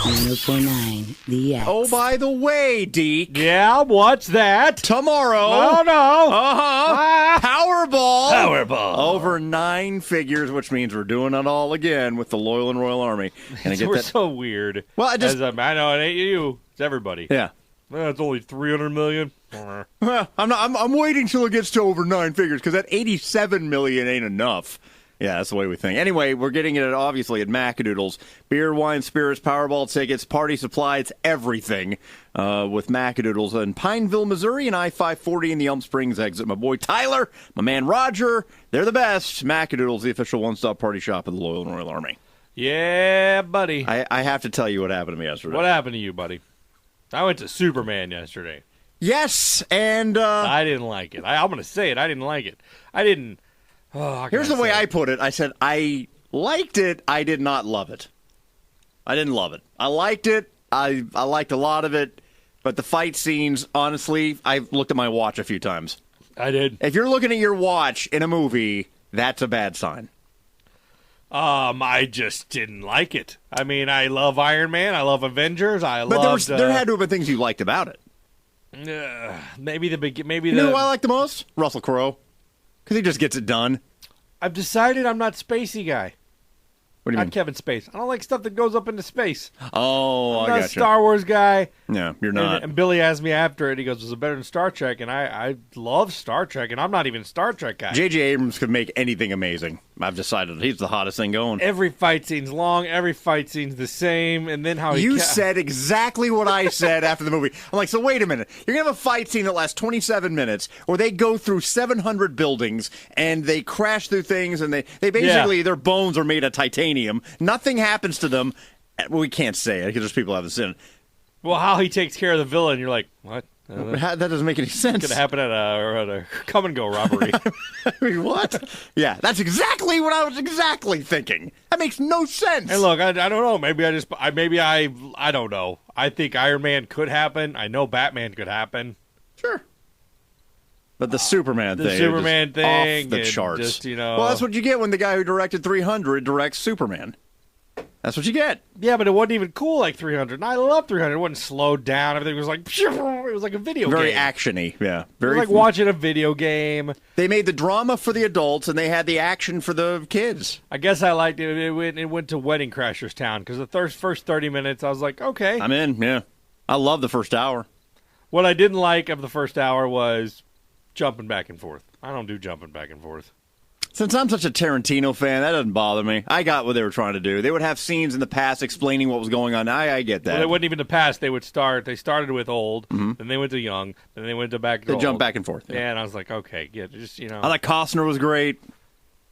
1049, The X. Oh, by the way, Deek. Yeah, what's that? Tomorrow. Oh, no. Powerball. Powerball. Over 9 figures, which means we're doing it all again with the Loyal and Royal Army. And I get We're that. so weird. Well, I know it ain't you. It's everybody. Yeah. Well, it's only 300 million. Well, I'm waiting till it gets to over 9 figures because that 87 million ain't enough. Yeah, that's the way we think. Anyway, we're getting it obviously at Macadoodles. Beer, wine, spirits, Powerball tickets, party supply, it's everything with Macadoodles in Pineville, Missouri, and I-540 in the Elm Springs exit. My boy Tyler, my man Roger, they're the best. Macadoodles, the official one-stop party shop of the Loyal and Royal Army. Yeah, buddy. I have to tell you what happened to me yesterday. What happened to you, buddy? I went to Superman yesterday. Yes, and I didn't like it. I'm going to say it. I didn't like it. I didn't. Here's the way I put it. I said, I liked it. I did not love it. I didn't love it. I liked it. I liked a lot of it. But the fight scenes, honestly, I've looked at my watch a few times. I did. If you're looking at your watch in a movie, that's a bad sign. I just didn't like it. I mean, I love Iron Man. I love Avengers. But there had to have been things you liked about it. Maybe You know who I like the most? Russell Crowe. Because he just gets it done. I've decided I'm not spacey guy. What do you mean? Not Kevin Space. I don't like stuff that goes up into space. Oh, I'm I not a got you. Star Wars guy. Yeah, you're not. And Billy asked me after it. He goes, "Was it better than Star Trek?" And I love Star Trek, and I'm not even a Star Trek guy. J.J. Abrams could make anything amazing. I've decided he's the hottest thing going. Every fight scene's long. Every fight scene's the same. And then how You said exactly what I said after the movie. I'm like, so wait a minute. You're going to have a fight scene that lasts 27 minutes where they go through 700 buildings and they crash through things and they basically, their bones are made of titanium. Nothing happens to them. Well, we can't say it because there's people who haven't seen it. Well, how he takes care of the villain, you're like, what? That doesn't make any sense. Could happen at a come-and-go robbery. I mean, what? Yeah, that's exactly what I was thinking. That makes no sense. Hey, look, I don't know. Maybe I don't know. I think Iron Man could happen. I know Batman could happen. Sure. But the Superman thing, off the charts. Just, well, that's what you get when the guy who directed 300 directs Superman. That's what you get. Yeah, but it wasn't even cool like 300. And I love 300. It wasn't slowed down. Everything was like, it was like a video Very game. Very actiony, yeah. It was like watching a video game. They made the drama for the adults, and they had the action for the kids. I guess I liked it. It went to Wedding Crashers Town, because the first 30 minutes, I was like, okay. I'm in, yeah. I love the first hour. What I didn't like of the first hour was jumping back and forth. I don't do jumping back and forth. Since I'm such a Tarantino fan, that doesn't bother me. I got what they were trying to do. They would have scenes in the past explaining what was going on. I get that. Well, they wouldn't even the past. They started with old, then they went to young, then they went to back to old. They jumped back and forth. Yeah, and I was like, okay, yeah, just, I thought Costner was great.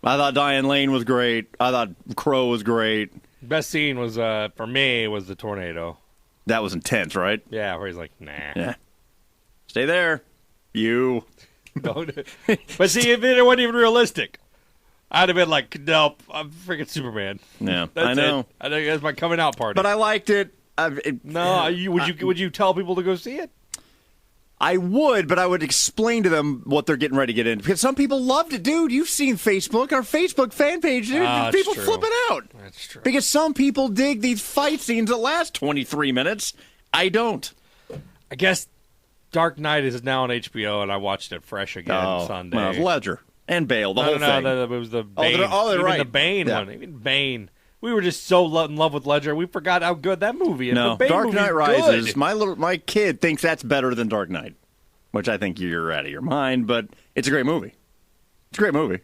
I thought Diane Lane was great. I thought Crow was great. Best scene was, for me, was the tornado. That was intense, right? Yeah, where he's like, nah. Yeah. Stay there. You. No, but see, if it wasn't even realistic, I'd have been like, nope, I'm freaking Superman. Yeah, That's I know. I think that's my coming out party. But I liked it. Would you tell people to go see it? I would, but I would explain to them what they're getting ready to get into. Because some people loved it, dude. You've seen Facebook, our Facebook fan page, dude. People flipping out. That's true. Because some people dig these fight scenes that last 23 minutes. I don't. I guess Dark Knight is now on HBO, and I watched it fresh again Sunday. Well, Ledger and Bale, the whole thing. No, it was the Bane. They're right. The Bane one. Even Bane. We were just so in love with Ledger, we forgot how good that movie is. No, Dark Knight Rises. My kid thinks that's better than Dark Knight, which I think you're out of your mind. But it's a great movie. It's a great movie.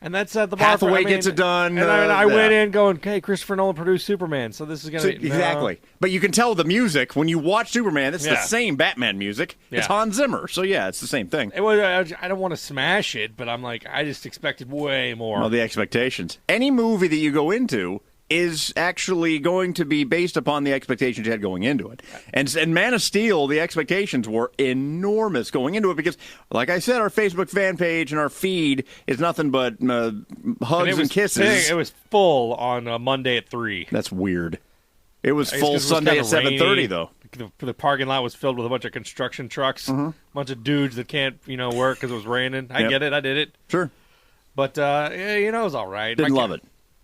And that's the bar. Hathaway gets it done. And I went in going, hey, Christopher Nolan produced Superman, so this is going to be... Exactly. But you can tell the music, when you watch Superman, it's the same Batman music. Yeah. It's Hans Zimmer. So, yeah, it's the same thing. It was, I don't want to smash it, but I'm like, I just expected way more. Well, the expectations. Any movie that you go into is actually going to be based upon the expectations you had going into it. And Man of Steel, the expectations were enormous going into it because, like I said, our Facebook fan page and our feed is nothing but hugs and kisses. It was full on Monday at 3. That's weird. It was full Sunday at 7:30, though. The parking lot was filled with a bunch of construction trucks, a bunch of dudes that can't, work because it was raining. I get it. I did it. Sure. But, it was all right. Didn't love it.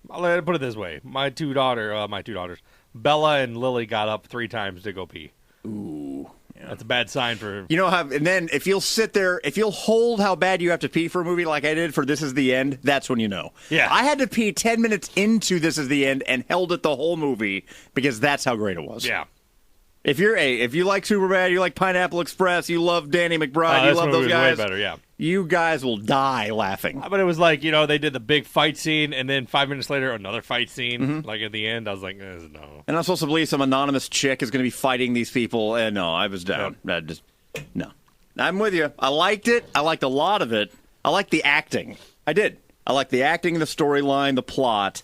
I'll put it this way: my two daughters, Bella and Lily, got up 3 times to go pee. Ooh. Yeah. That's a bad sign for... You know how, and then if you'll sit there, if you'll hold how bad you have to pee for a movie like I did for This Is the End, that's when you know. Yeah. I had to pee 10 minutes into This Is the End and held it the whole movie because that's how great it was. Yeah. If you like Superbad, you like Pineapple Express, you love Danny McBride, you love those guys. Way better, yeah. You guys will die laughing. But it was like, they did the big fight scene, and then 5 minutes later, another fight scene. Like at the end, I was like, no. And I'm supposed to believe some anonymous chick is going to be fighting these people, and no, I was down. Yep. No. I'm with you. I liked it. I liked a lot of it. I liked the acting. I did. I liked the acting, the storyline, the plot,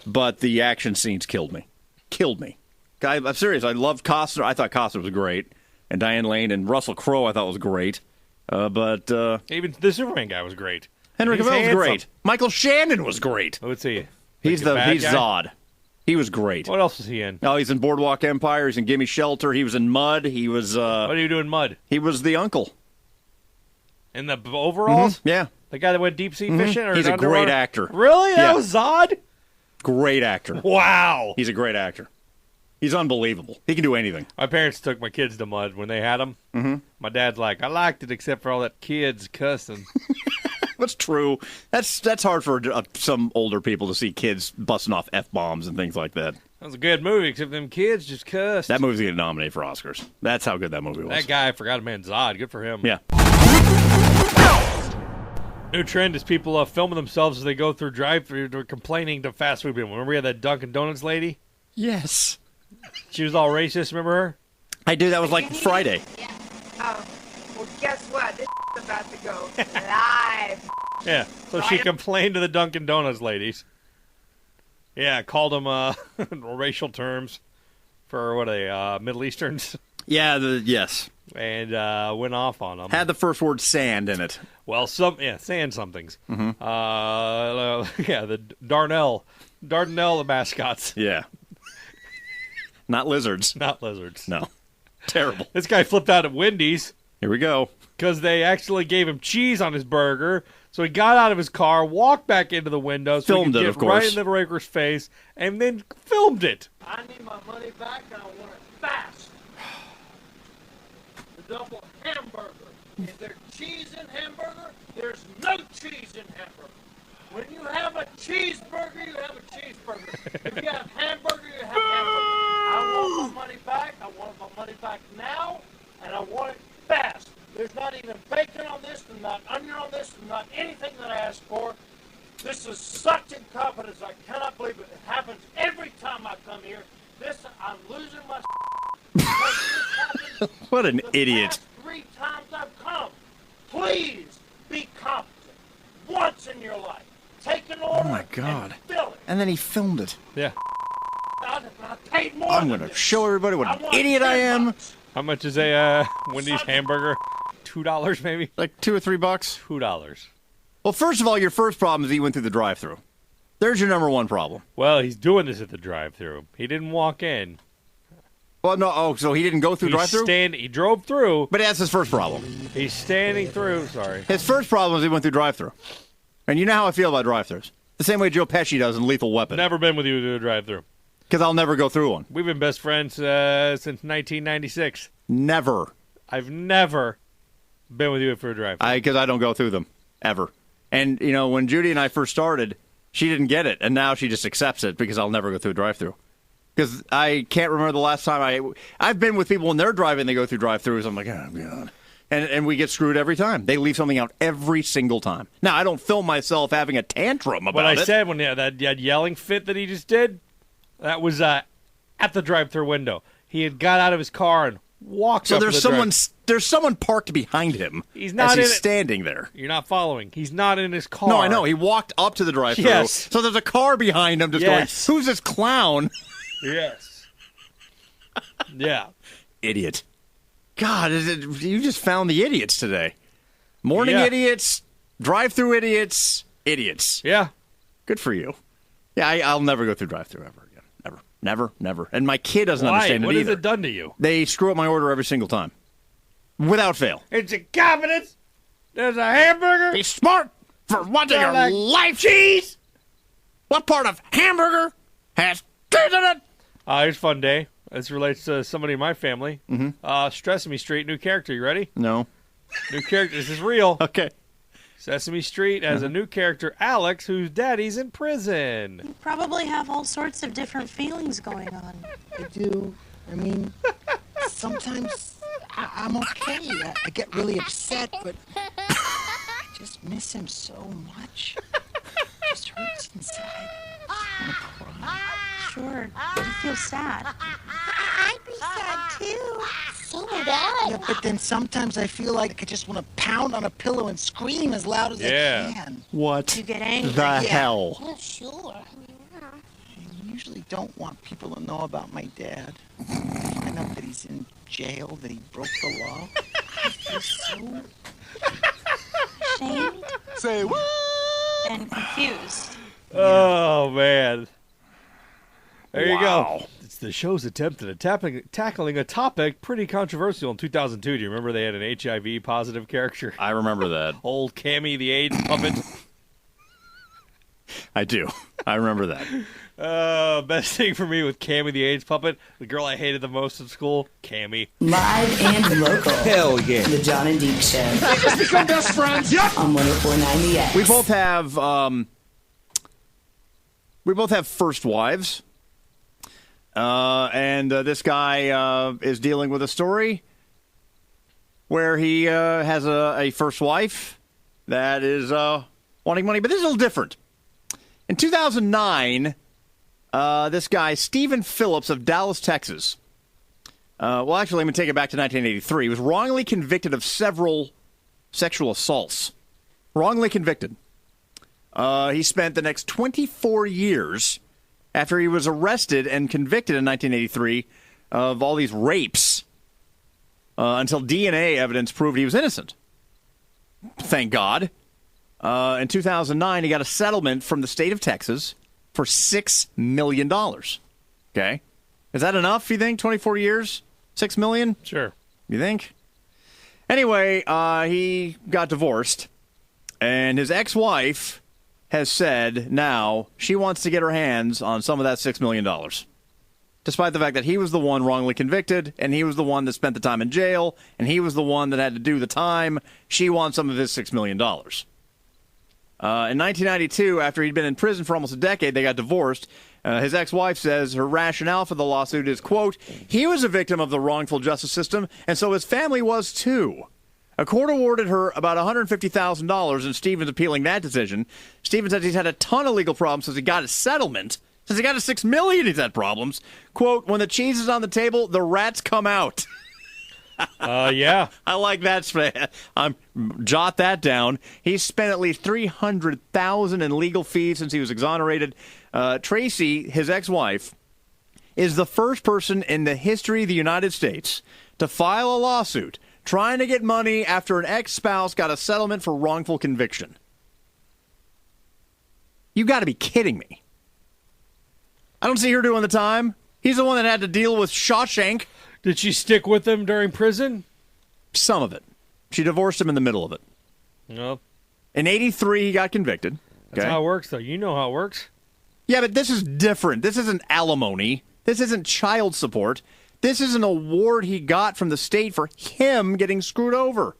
but the action scenes killed me. I'm serious. I loved Costner. I thought Costner was great. And Diane Lane and Russell Crowe I thought was great. But even the Superman guy was great. Henry Cavill was great. Michael Shannon was great. Let's see. He's Zod. He was great. What else was he in? Oh, he's in Boardwalk Empire. He's in Gimme Shelter. He was in Mud. He was... what do you do in Mud? He was the uncle. In the overalls? Yeah. The guy that went deep sea fishing? Or he's a underwater? great actor. Really? Yeah. That was Zod? Great actor. Wow. He's a great actor. He's unbelievable. He can do anything. My parents took my kids to Mud when they had them. Mm-hmm. My dad's like, I liked it except for all that kids cussing. That's true. That's hard for some older people to see kids busting off F-bombs and things like that. That was a good movie, except them kids just cussed. That movie's getting nominated for Oscars. That's how good that movie was. That guy, I forgot a man, Zod. Good for him. Yeah. New trend is people filming themselves as they go through drive-thru. They're complaining to fast food people. Remember we had that Dunkin' Donuts lady? Yes. She was all racist, remember her? I do. That was like Friday. Yeah. Well, guess what? This is about to go live. Yeah. So she complained to the Dunkin' Donuts ladies. Yeah, called them racial terms for what Middle Easterns. Yeah. Yes. And went off on them. Had the first word "sand" in it. Well, sand somethings. Mm-hmm. The Darnell, the mascots. Yeah. Not lizards. Not lizards. No. Terrible. This guy flipped out at Wendy's. Here we go. Because they actually gave him cheese on his burger. So he got out of his car, walked back into the window, so filmed he could it, get of course, right in the breaker's face, and then filmed it. I need my money back, and I want it fast. The double hamburger. Is there cheese in hamburger? There's no cheese in hamburger. When you have a cheeseburger, you have a cheeseburger. If you have hamburger, you have hamburger. I want my money back. I want my money back now, and I want it fast. There's not even bacon on this, and not onion on this, and not anything that I asked for. This is such incompetence. I cannot believe it. It happens every time I come here. I'm losing my What an idiot. Past 3 times I've come. Please be competent once in your life. Take an order. Oh my God. And fill it. And then he filmed it. Yeah. I paid more I'm than going to this. show everybody what an want idiot I am. $10. How much is a Wendy's hamburger? $2 maybe? Like $2 or $3. $2. Well, first of all, your first problem is he went through the drive-thru. There's your number one problem. Well, he's doing this at the drive-thru. He didn't walk in. Well, no. Oh, so he didn't go through drive-thru? He drove through. But that's his first problem. He's standing through. Sorry. His first problem is he went through drive-thru. And you know how I feel about drive-thrus. The same way Joe Pesci does in Lethal Weapon. Never been with you to a drive-thru. Because I'll never go through one. We've been best friends since 1996. Never. I've never been with you for a drive-thru. Because I don't go through them. Ever. And, when Judy and I first started, she didn't get it. And now she just accepts it because I'll never go through a drive-thru. Because I can't remember the last time I've been with people when they're driving, they go through drive-thrus. I'm like, oh, God. And we get screwed every time. They leave something out every single time. Now, I don't film myself having a tantrum about it. What I said when that yelling fit that he just did, that was at the drive-thru window. He had got out of his car and walked So up there's to the there's someone parked behind him. He's not as he's in it. standing there. You're not following. He's not in his car. No, I know. He walked up to the drive-thru. Yes. So there's a car behind him just Yes. going, who's this clown? Yes. Yeah. Idiot. God, you just found the idiots today. Morning Yeah. idiots, drive-through idiots, idiots. Yeah. Good for you. Yeah, I'll never go through drive-through ever again. Ever. Never, never. And my kid doesn't Why? understand What it has either. it done to you? They screw up my order every single time. Without fail. It's incompetence. There's a hamburger. Be smart for once in your like life. Cheese. What part of hamburger has cheese in it? Here's a fun day. This relates to somebody in my family. Mm-hmm. Sesame Street, new character. You ready? No. New character. This is real. Okay. Sesame Street has a new character, Alex, whose daddy's in prison. You probably have all sorts of different feelings going on. I do. I mean, sometimes I'm okay. I get really upset, but I just miss him so much. It just hurts inside. I just want to cry. Sure, you feel sad. I'd be sad too. So would I. Yeah, but then sometimes I feel like I just want to pound on a pillow and scream as loud as I can. What You get angry. the hell? Well, sure. I usually don't want people to know about my dad. I find out that he's in jail, that he broke the law. I feel so Shamed Say what? and confused. Oh, man. There you Wow. go. It's the show's attempt at tackling a topic pretty controversial in 2002. Do you remember they had an HIV positive character? I remember that. Old Cammy the AIDS puppet. I do. I remember that. Best thing for me with Cammy the AIDS puppet, the girl I hated the most at school, Cammy. Live and local. Hell yeah. The Jon and Deek Show. Just become best friends. Yep. On 104.9 The X. We both have first wives. And this guy is dealing with a story where he has a first wife that is wanting money. But this is a little different. In 2009, this guy, Stephen Phillips of Dallas, Texas, well, actually, let me take it back to 1983. He was wrongly convicted of several sexual assaults. Wrongly convicted. He spent the next 24 years after he was arrested and convicted in 1983 of all these rapes until DNA evidence proved he was innocent. Thank God. In 2009, he got a settlement from the state of Texas for $6 million. Okay? Is that enough, you think? 24 years? $6 million? Sure. You think? Anyway, he got divorced, and his ex-wife has said now she wants to get her hands on some of that $6 million. Despite the fact that he was the one wrongly convicted, and he was the one that spent the time in jail, and he was the one that had to do the time, she wants some of his $6 million. In 1992, after he'd been in prison for almost a decade, they got divorced. His ex-wife says her rationale for the lawsuit is, quote, he was a victim of the wrongful justice system, and so his family was too. A court awarded her about $150,000, and Stephen's appealing that decision. Stephen says he's had a ton of legal problems since he got his settlement. Since he got his $6 million, he's had problems. Quote, when the cheese is on the table, the rats come out. Yeah. I like that. Jot that down. He's spent at least $300,000 in legal fees since he was exonerated. Tracy, his ex-wife, is the first person in the history of the United States to file a lawsuit trying to get money after an ex-spouse got a settlement for wrongful conviction. You got to be kidding me. I don't see her doing the time. He's the one that had to deal with Shawshank. Did she stick with him during prison? Some of it. She divorced him in the middle of it. No. In 83, he got convicted. That's how it works, though. You know how it works. Yeah, but this is different. This isn't alimony. This isn't child support. This is an award he got from the state for him getting screwed over.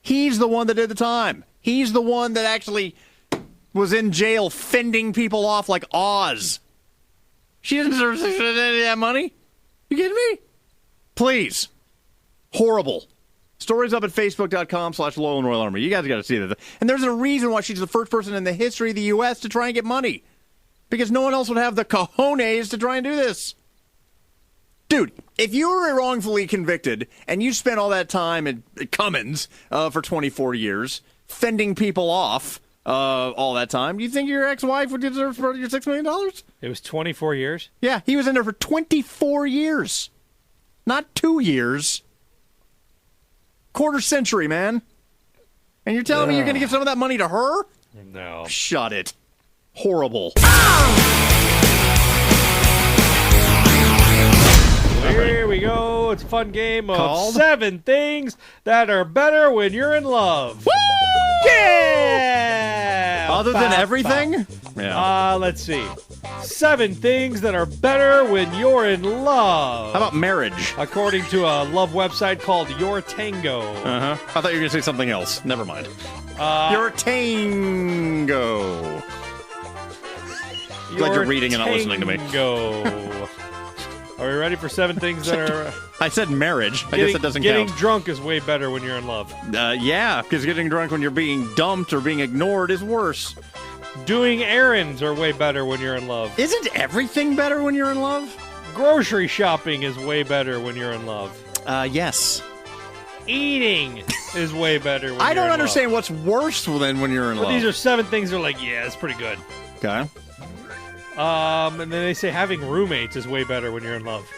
He's the one that did the time. He's the one that actually was in jail fending people off like Oz. She doesn't deserve any of that money. You kidding me? Please. Horrible. Stories up at Facebook.com/Low and Royal Army. You guys got to see that. And there's a reason why she's the first person in the history of the U.S. to try and get money. Because no one else would have the cojones to try and do this. Dude, if you were wrongfully convicted and you spent all that time at Cummins for 24 years, fending people off all that time, do you think your ex-wife would deserve your $6 million? It was 24 years? Yeah, he was in there for 24 years. Not 2 years. Quarter century, man. And you're telling me you're going to give some of that money to her? No. Shut it. Horrible. Here we go. It's a fun game of Called? 7 things that are better when you're in love. Woo! Yeah! Other than everything? Yeah. Let's see. 7 things that are better when you're in love. How about marriage? According to a love website called Your Tango. Uh-huh. I thought you were going to say something else. Never mind. Your tango. Glad you're reading and not listening to me. Tango. Are we ready for 7 things that are... I said marriage. I guess that doesn't Getting count. drunk is way better when you're in love. Yeah, because getting drunk when you're being dumped or being ignored is worse. Doing errands are way better when you're in love. Isn't everything better when you're in love? Grocery shopping is way better when you're in love. Yes. Eating is way better when I you're don't in understand love. what's worse than when you're in But love. these are 7 things that are like, yeah, it's pretty good. Okay. And then they say having roommates is way better when you're in love.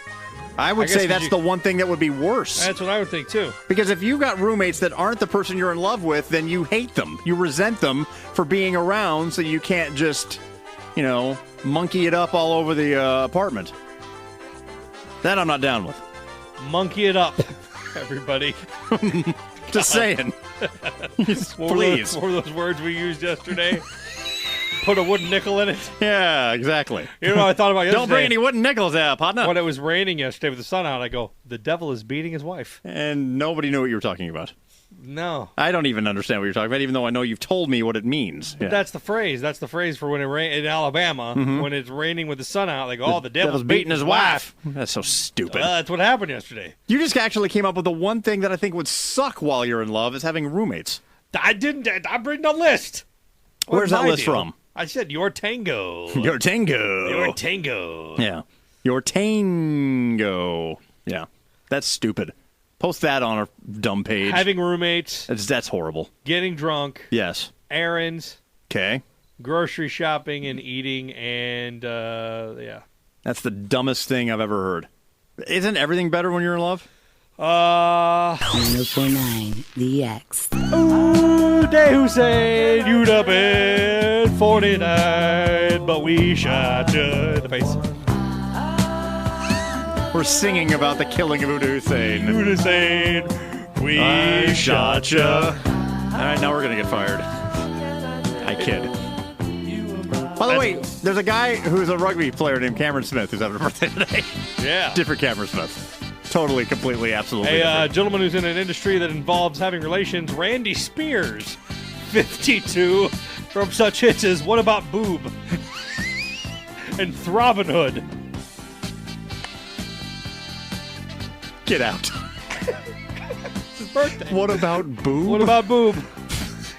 I would say that's the one thing that would be worse. That's what I would think, too. Because if you've got roommates that aren't the person you're in love with, then you hate them. You resent them for being around, so you can't just, monkey it up all over the apartment. That I'm not down with. Monkey it up, everybody. Just saying. Please. What were those words we used yesterday? Put a wooden nickel in it? Yeah, exactly. You know what I thought about yesterday? Don't bring any wooden nickels out, partner. When it was raining yesterday with the sun out, I go, the devil is beating his wife. And nobody knew what you were talking about. No. I don't even understand what you're talking about, even though I know you've told me what it means. But that's the phrase. That's the phrase for when it rain in Alabama. When it's raining with the sun out, they go, oh, the devil's beating his wife. That's so stupid. That's what happened yesterday. You just actually came up with the one thing that I think would suck while you're in love is having roommates. I didn't. I'm reading the list. Where's that list from? I said your tango. Your tango. Your tango. Yeah. Your tango. Yeah. That's stupid. Post that on our dumb page. Having roommates. That's horrible. Getting drunk. Yes. Errands. Okay. Grocery shopping and eating and, yeah. That's the dumbest thing I've ever heard. Isn't everything better when you're in love? 1049 The X. Ooh, day Hussein, you'd have been 49, but we shot you in the face. We're singing about the killing of Uda Hussein. Uda Hussein, we shot you. All right, now we're going to get fired. I kid. By the way, there's a guy who's a rugby player named Cameron Smith who's having a birthday today. Yeah. Different Cameron Smith. Totally, completely, absolutely different. A gentleman who's in an industry that involves having relations, Randy Spears, 52, from such hits as What About Boob? And Throbbin' Hood. Get out. It's his birthday. What about Boob? What About Boob?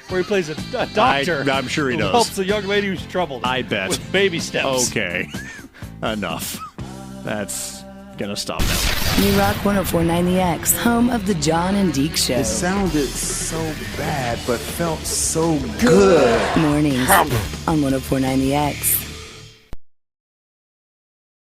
Where he plays a doctor. I'm sure he who does. Helps a young lady who's troubled. I bet. With baby steps. Okay. Enough. That's gonna stop now. New Rock 1049 The X, home of the Jon and Deek Show. It sounded so bad, but felt so good. Mornings on 1049 The X.